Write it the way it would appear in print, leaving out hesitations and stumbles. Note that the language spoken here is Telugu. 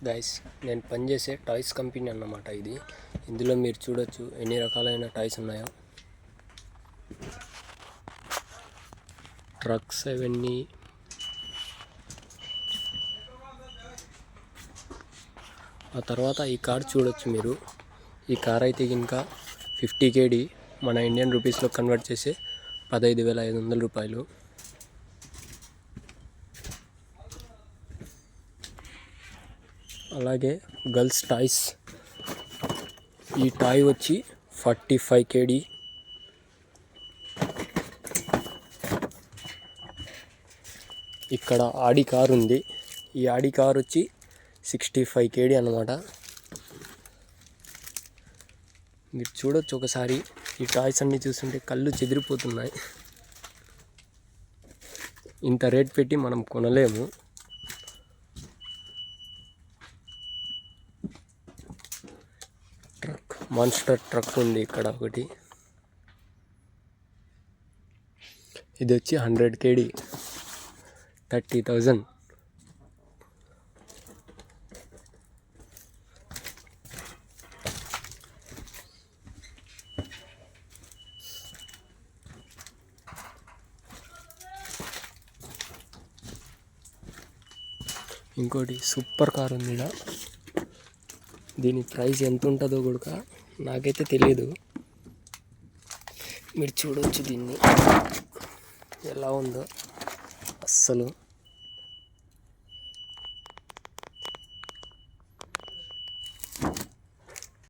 గైస్, నేను పనిచేసే టాయ్స్ కంపెనీ అన్నమాట ఇది. ఇందులో మీరు చూడొచ్చు ఎన్ని రకాలైన టాయ్స్ ఉన్నాయో. ట్రక్స్ అవన్నీ. ఆ తర్వాత ఈ కార్ చూడొచ్చు మీరు. ఈ కార్ అయితే ఇంకా 50 kd మన ఇండియన్ రూపీస్లో కన్వర్ట్ చేసే 15,500 రూపాయలు. అలాగే గర్ల్స్ టాయ్స్. ఈ టాయ్ వచ్చి 45 kd. ఇక్కడ ఆడి కార్ ఉంది. ఈ ఆడి కార్ వచ్చి 65 kd అన్నమాట. మీరు చూడొచ్చు ఒకసారి. ఈ టాయ్స్ అన్నీ చూస్తుంటే కళ్ళు చెదిరిపోతున్నాయి. ఇంత రేట్ పెట్టి మనం కొనలేము. ట్రక్, మాన్స్టర్ ట్రక్ ఉంది ఇక్కడ ఒకటి. ఇది వచ్చి 100 kd, 30,000. ఇంకోటి సూపర్ కార్ ఉంది ఇక్కడ. దీని ప్రైస్ ఎంత ఉంటుందో కూడా నాకైతే తెలియదు. మీరు చూడవచ్చు దీన్ని ఎలా ఉందో. అస్సలు